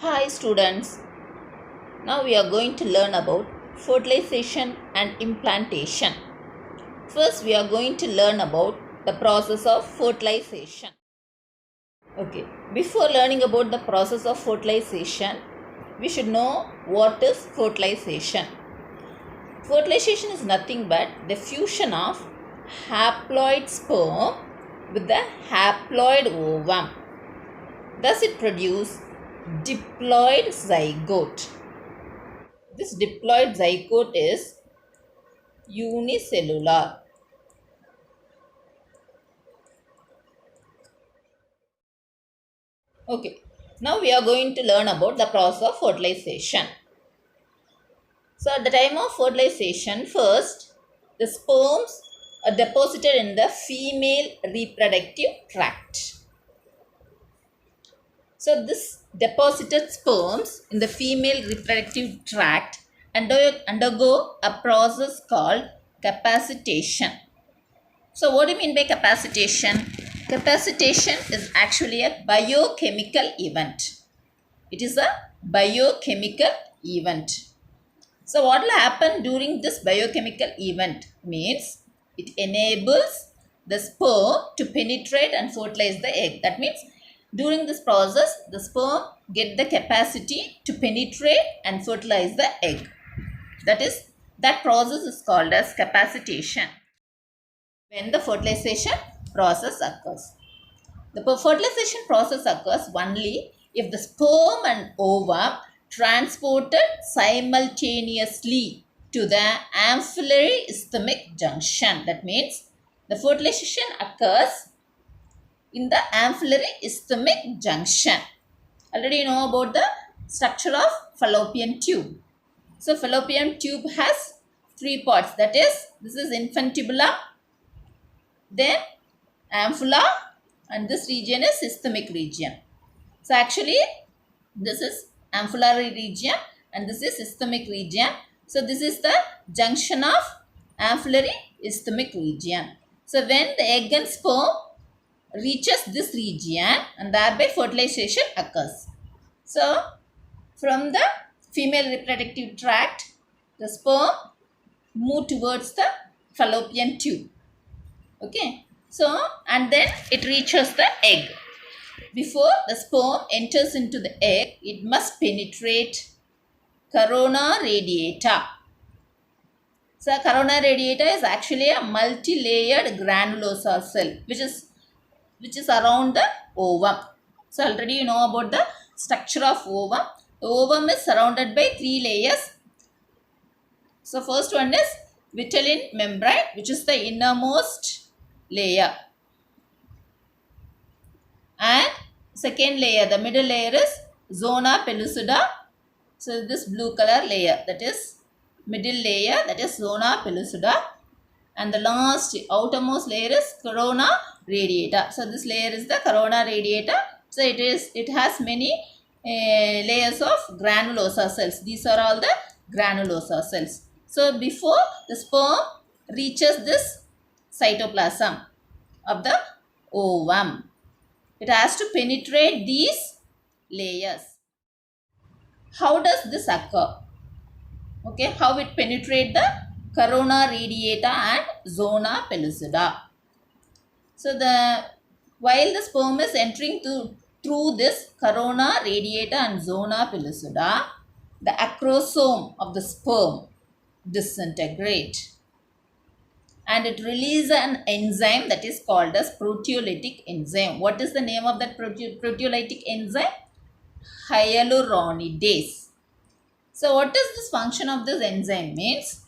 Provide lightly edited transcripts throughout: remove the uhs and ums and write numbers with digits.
Hi students, now we are going to learn about fertilization and implantation. First we are going to learn about the process of fertilization. Okay, before learning about the process of fertilization, we should know what is fertilization. Fertilization is nothing but the fusion of haploid sperm with the haploid ovum. Thus it produces diploid zygote. This diploid zygote is unicellular. Okay, now we are going to learn about the process of fertilization. So, at the time of fertilization, first the sperms are deposited in the female reproductive tract. So, this deposited sperms in the female reproductive tract undergo a process called capacitation. So, what do you mean by capacitation? Capacitation is actually a biochemical event. It is a biochemical event. So, what will happen during this biochemical event means it enables the sperm to penetrate and fertilize the egg. That means during this process, the sperm get the capacity to penetrate and fertilize the egg. That process is called as capacitation. When the fertilization process occurs. The fertilization process occurs only if the sperm and ovum transported simultaneously to the ampullary isthmic junction. That means the fertilization occurs in the ampullary isthmic junction. Already you know about the structure of fallopian tube. So fallopian tube has three parts. That is, this is infundibulum, then ampulla, and this region is isthmic region. So actually this is ampullary region and this is isthmic region. So this is the junction of ampullary isthmic region. So when the egg and sperm reaches this region and thereby fertilization occurs. So from the female reproductive tract, the sperm move towards the fallopian tube. Okay, so and then it reaches the egg. Before the sperm enters into the egg, it must penetrate corona radiata. So corona radiata is actually a multi-layered granulosa cell which is around the ovum. So already you know about the structure of ovum. The ovum is surrounded by three layers. So first one is vitelline membrane, which is the innermost layer, and second layer, the middle layer, is zona pellucida. So this blue color layer, that is middle layer, that is zona pellucida, and the last outermost layer is corona radiata. So this layer is the corona radiata. So it has many layers of granulosa cells. These are all the granulosa cells. So before the sperm reaches this cytoplasm of the ovum, it has to penetrate these layers. How does this occur? Okay, how it penetrate the corona radiata and zona pellucida. So while the sperm is entering through this corona radiata and zona pellucida, the acrosome of the sperm disintegrate and it releases an enzyme that is called as proteolytic enzyme. What is the name of that proteolytic enzyme? Hyaluronidase. So what is this function of this enzyme means?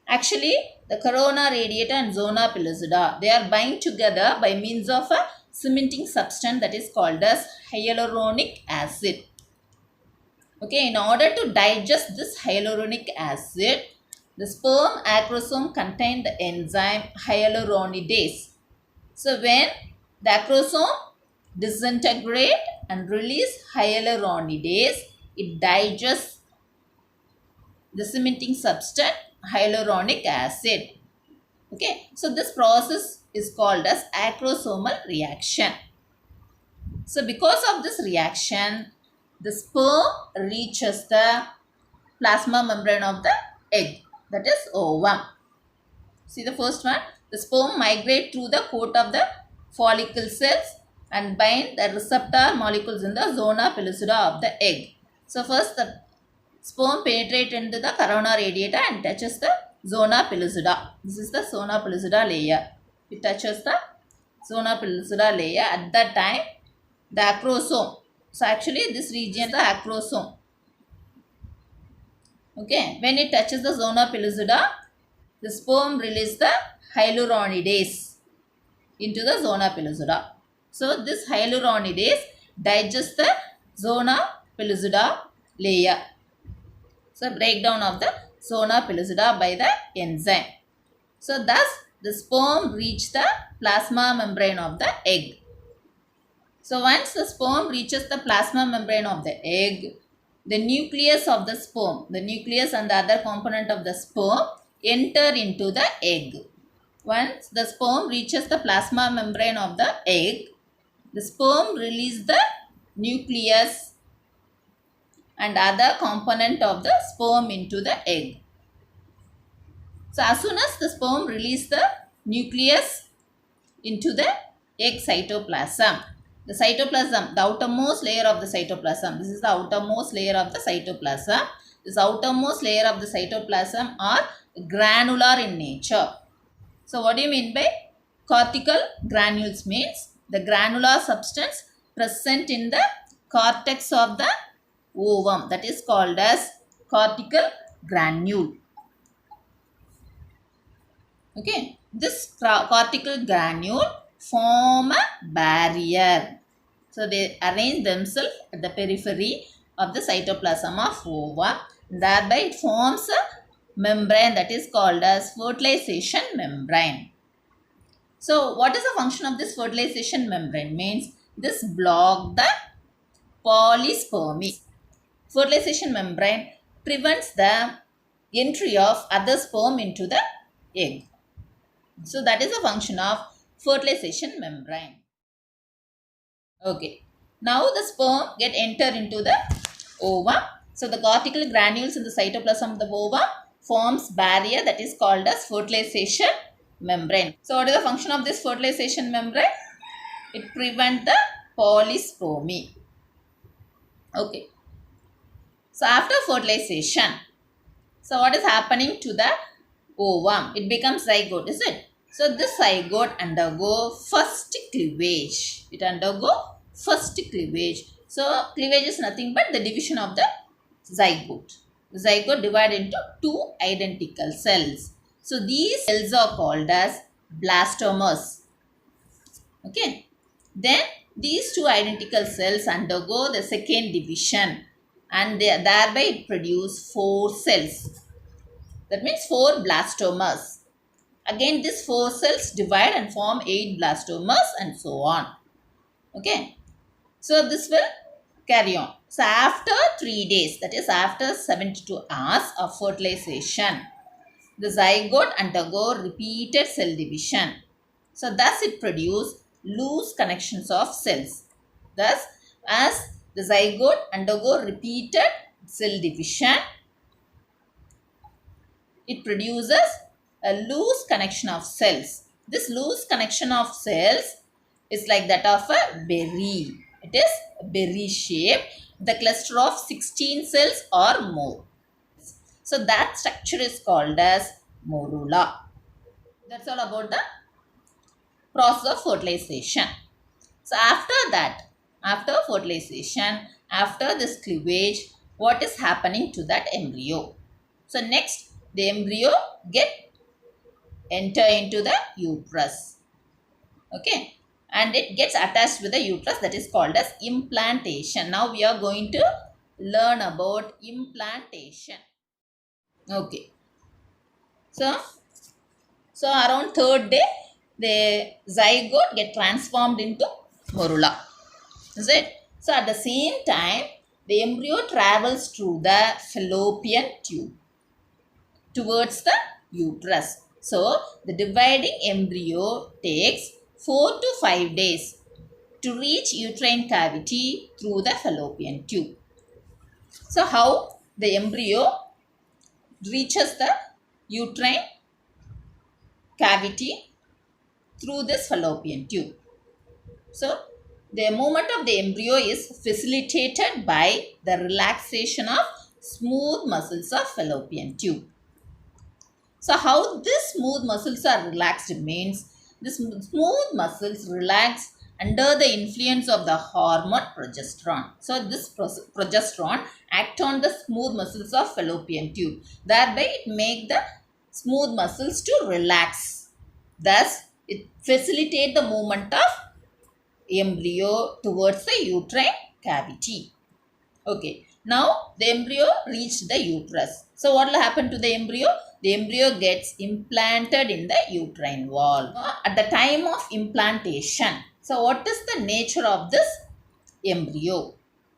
Actually, the corona radiata and zona pellucida, they are bind together by means of a cementing substance that is called as hyaluronic acid. Okay, in order to digest this hyaluronic acid, the sperm acrosome contain the enzyme hyaluronidase. So when the acrosome disintegrate and release hyaluronidase, it digests the cementing substance hyaluronic acid. Okay, so this process is called as acrosomal reaction. So because of this reaction, the sperm reaches the plasma membrane of the egg, that is ovum. See the first one, the sperm migrate through the coat of the follicle cells and bind the receptor molecules in the zona pellucida of the egg. So first the sperm penetrate into the corona radiata and touches the zona pellucida. This is the zona pellucida layer. It touches the zona pellucida layer. At that time, the acrosome. So actually this region is the acrosome. Okay, when it touches the zona pellucida, the sperm releases the hyaluronidase into the zona pellucida. So this hyaluronidase digests the zona pellucida layer. So breakdown of the zona pellucida by the enzyme. So thus the sperm reach the plasma membrane of the egg. So once the sperm reaches the plasma membrane of the egg, the nucleus of the sperm, the nucleus and the other component of the sperm enter into the egg. Once the sperm reaches the plasma membrane of the egg, the sperm releases the nucleus and other component of the sperm into the egg. So as soon as the sperm releases the nucleus into the egg cytoplasm, the cytoplasm, the outermost layer of the cytoplasm, this is the outermost layer of the cytoplasm. This outermost layer of the cytoplasm are granular in nature. So what do you mean by cortical granules? Means the granular substance present in the cortex of the ovum, that is called as cortical granule. Okay, this cortical granule form a barrier. So they arrange themselves at the periphery of the cytoplasm of ova. Thereby it forms a membrane that is called as fertilization membrane. So what is the function of this fertilization membrane? Means this block the polyspermy. Fertilization membrane prevents the entry of other sperm into the egg. So that is the function of fertilization membrane. Okay. Now the sperm get enter into the ova. So the cortical granules in the cytoplasm of the ova forms barrier that is called as fertilization membrane. So what is the function of this fertilization membrane? It prevents the polyspermy. Okay. So after fertilization, so what is happening to the ovum? It becomes zygote, is it? So this zygote undergo first cleavage. It undergo first cleavage. So cleavage is nothing but the division of the zygote. The zygote divided into two identical cells. So these cells are called as blastomeres. Okay. Then these two identical cells undergo the second division and thereby it produce 4 cells. That means 4 blastomeres. Again, these 4 cells divide and form 8 blastomeres and so on. Okay. So this will carry on. So after 3 days, that is after 72 hours of fertilization, the zygote undergo repeated cell division. So thus it produces loose connections of cells. Thus, as the zygote undergo repeated cell division, it produces a loose connection of cells. This loose connection of cells is like that of a berry. It is berry shape. The cluster of 16 cells or more. So that structure is called as morula. That's all about the process of fertilization. So after that, after fertilization, after this cleavage, what is happening to that embryo? So next, the embryo enter into the uterus. Okay. And it gets attached with the uterus, that is called as implantation. Now we are going to learn about implantation. Okay. So around 3rd day, the zygote get transformed into morula. Is it? So at the same time, the embryo travels through the fallopian tube towards the uterus. So the dividing embryo takes 4 to 5 days to reach uterine cavity through the fallopian tube. So how the embryo reaches the uterine cavity through this fallopian tube. So the movement of the embryo is facilitated by the relaxation of smooth muscles of fallopian tube. So how these smooth muscles are relaxed means the smooth muscles relax under the influence of the hormone progesterone. So this progesterone act on the smooth muscles of fallopian tube. Thereby it make the smooth muscles to relax. Thus it facilitate the movement of embryo towards the uterine cavity. Okay. Now the embryo reached the uterus. So what will happen to the embryo? The embryo gets implanted in the uterine wall. At the time of implantation, so what is the nature of this embryo?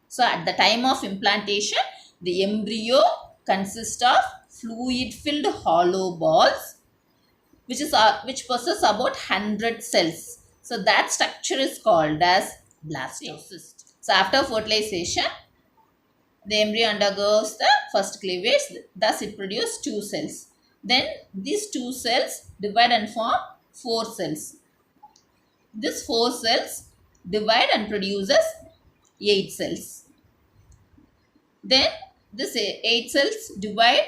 So at the time of implantation, the embryo consists of fluid-filled hollow balls which possess about 100 cells. So that structure is called as blastocyst. So after fertilization, the embryo undergoes the first cleavage, thus it produces 2 cells. Then these 2 cells divide and form 4 cells. These 4 cells divide and produces 8 cells. Then this 8 cells divide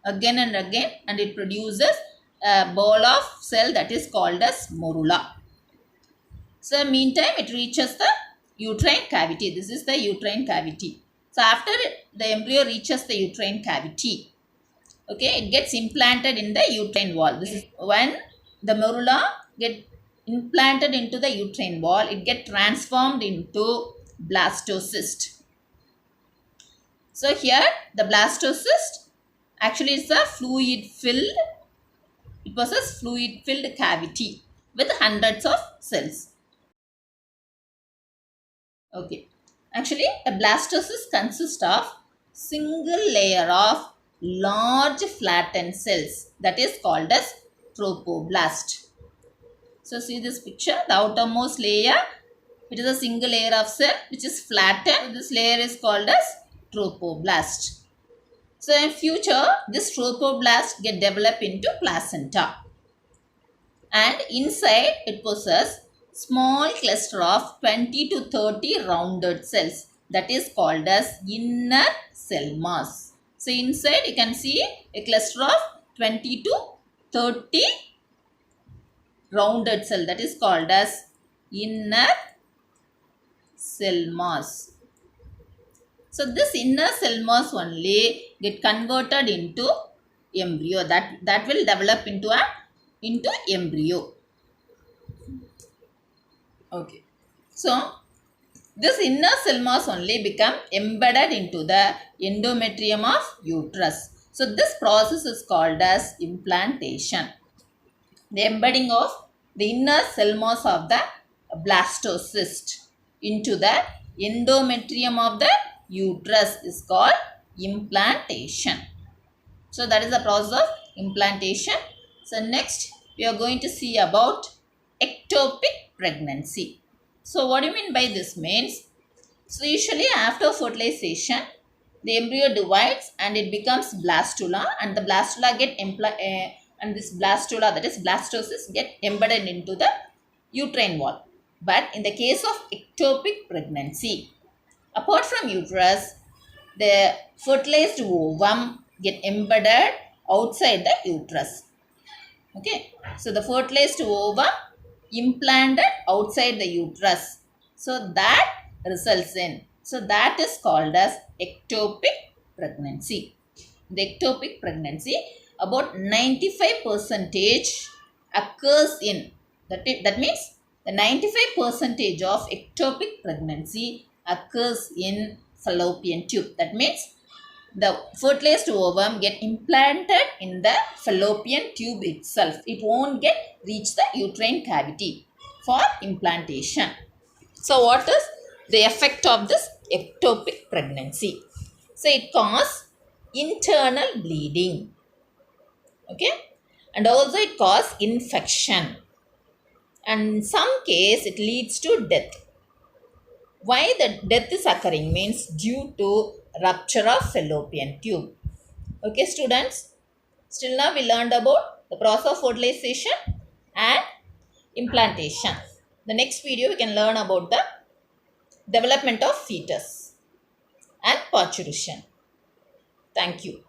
again and again and it produces a ball of cell that is called as morula. So meantime it reaches the uterine cavity. This is the uterine cavity. So after the embryo reaches the uterine cavity, okay, it gets implanted in the uterine wall. This is when the morula get implanted into the uterine wall, it get transformed into blastocyst. So here the blastocyst actually is a fluid-filled, it possesses fluid-filled cavity with hundreds of cells. Okay. Actually, a blastocyst consists of single layer of large flattened cells that is called as trophoblast. So see this picture, the outermost layer, it is a single layer of cell which is flattened. This layer is called as trophoblast. So in future, this trophoblast get developed into placenta. And inside it possesses small cluster of 20 to 30 rounded cells that is called as inner cell mass. So inside you can see a cluster of 20 to 30 rounded cell that is called as inner cell mass. So this inner cell mass only get converted into embryo, that will develop into embryo. Okay. So this inner cell mass only become embedded into the endometrium of uterus. So this process is called as implantation. The embedding of the inner cell mass of the blastocyst into the endometrium of the uterus is called implantation. So that is the process of implantation. So next we are going to see about ectopic pregnancy. So what do you mean by this means? So usually after fertilization, the embryo divides and it becomes blastula, and the blastula get and this blastula, that is blastocyst, get embedded into the uterine wall. But in the case of ectopic pregnancy, apart from uterus, the fertilized ovum get embedded outside the uterus. Okay, so the fertilized ovum implanted outside the uterus. So that results in, so that is called as ectopic pregnancy. The ectopic pregnancy, about 95% occurs in, that means the 95% of ectopic pregnancy occurs in fallopian tube. That means the fertilized ovum get implanted in the fallopian tube itself. It won't get reach the uterine cavity for implantation. So what is the effect of this ectopic pregnancy? So it causes internal bleeding. Okay, and also it causes infection, and in some case it leads to death. Why the death is occurring means due to rupture of fallopian tube. Okay, students. Still now we learned about the process of fertilization and implantation. The next video we can learn about the development of fetus and parturition. Thank you.